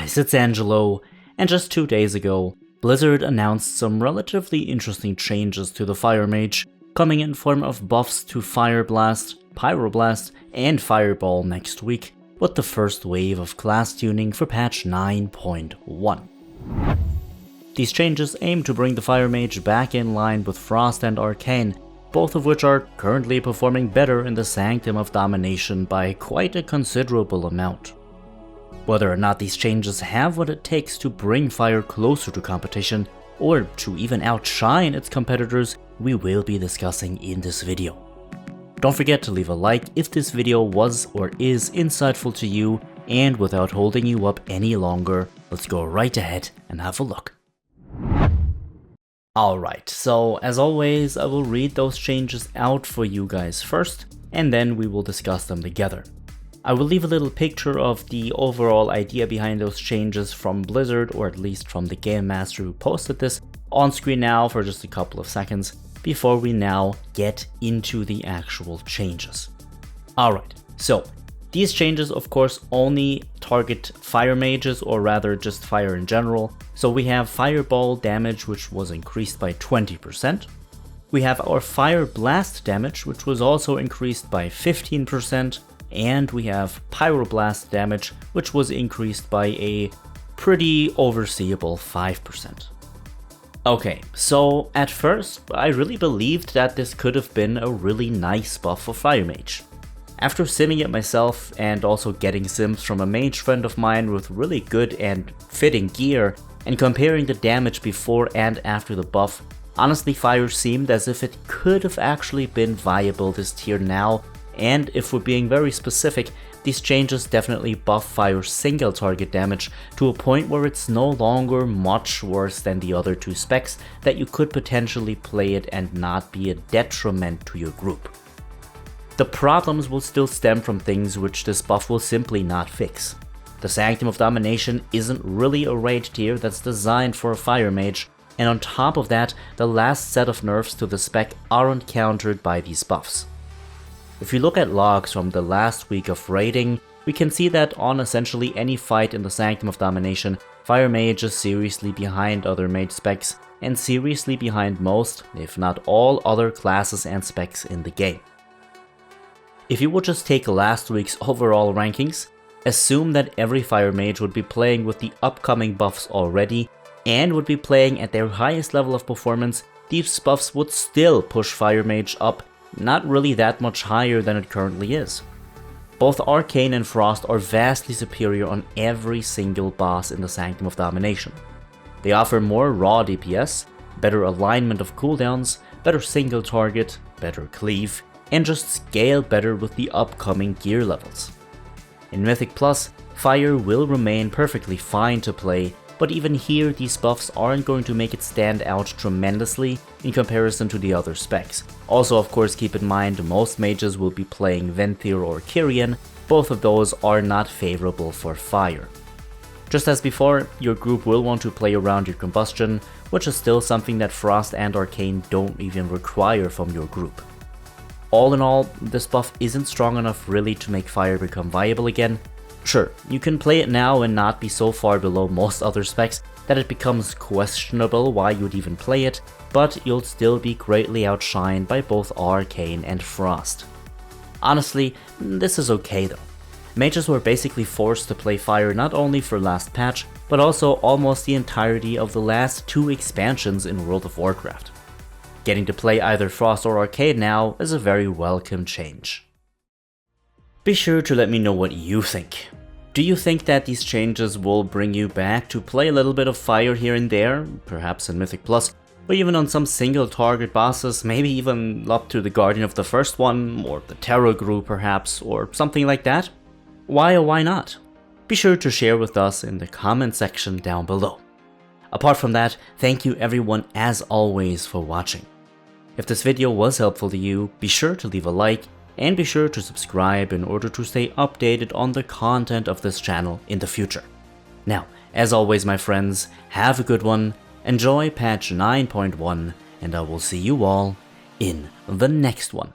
guys, it's Angelo, and just 2 days ago, Blizzard announced some relatively interesting changes to the Fire Mage, coming in form of buffs to Fire Blast, Pyroblast, and Fireball next week, with the first wave of class tuning for patch 9.1. These changes aim to bring the Fire Mage back in line with Frost and Arcane, both of which are currently performing better in the Sanctum of Domination by quite a considerable amount. Whether or not these changes have what it takes to bring Fire closer to competition, or to even outshine its competitors, we will be discussing in this video. Don't forget to leave a like if this video was or is insightful to you, and without holding you up any longer, let's go right ahead and have a look. Alright, so as always, I will read those changes out for you guys first, and then we will discuss them together. I will leave a little picture of the overall idea behind those changes from Blizzard, or at least from the Game Master who posted this, on screen now for just a couple of seconds, before we now get into the actual changes. Alright, so these changes of course only target Fire Mages, or rather just Fire in general. So we have Fireball damage, which was increased by 20%. We have our Fire Blast damage, which was also increased by 15%. And we have Pyroblast damage, which was increased by a pretty overseeable 5%. Okay, so at first, I really believed that this could have been a really nice buff for Fire Mage. After simming it myself, and also getting sims from a mage friend of mine with really good and fitting gear, and comparing the damage before and after the buff, honestly Fire seemed as if it could have actually been viable this tier now. And if we're being very specific, these changes definitely buff Fire's single target damage to a point where it's no longer much worse than the other two specs that you could potentially play it and not be a detriment to your group. The problems will still stem from things which this buff will simply not fix. The Sanctum of Domination isn't really a raid tier that's designed for a Fire Mage, and on top of that, the last set of nerfs to the spec aren't countered by these buffs. If you look at logs from the last week of raiding, we can see that on essentially any fight in the Sanctum of Domination, Fire Mage is seriously behind other mage specs, and seriously behind most, if not all, other classes and specs in the game. If you would just take last week's overall rankings, assume that every Fire Mage would be playing with the upcoming buffs already, and would be playing at their highest level of performance, these buffs would still push Fire Mage up not really that much higher than it currently is. Both Arcane and Frost are vastly superior on every single boss in the Sanctum of Domination. They offer more raw DPS, better alignment of cooldowns, better single target, better cleave, and just scale better with the upcoming gear levels. In Mythic Plus, Fire will remain perfectly fine to play, but even here these buffs aren't going to make it stand out tremendously in comparison to the other specs. Also, of course, keep in mind most mages will be playing Venthyr or Kyrian, both of those are not favorable for Fire. Just as before, your group will want to play around your combustion, which is still something that Frost and Arcane don't even require from your group. All in all, this buff isn't strong enough really to make Fire become viable again. Sure, you can play it now and not be so far below most other specs that it becomes questionable why you'd even play it, but you'll still be greatly outshined by both Arcane and Frost. Honestly, this is okay though. Mages were basically forced to play Fire not only for last patch, but also almost the entirety of the last 2 expansions in World of Warcraft. Getting to play either Frost or Arcane now is a very welcome change. Be sure to let me know what you think. Do you think that these changes will bring you back to play a little bit of Fire here and there, perhaps in Mythic Plus, or even on some single target bosses, maybe even up to the Guardian of the First One, or the Terror Group perhaps, or something like that? Why or why not? Be sure to share with us in the comment section down below. Apart from that, thank you everyone as always for watching. If this video was helpful to you, be sure to leave a like, and be sure to subscribe in order to stay updated on the content of this channel in the future. Now, as always my friends, have a good one, enjoy patch 9.1, and I will see you all in the next one.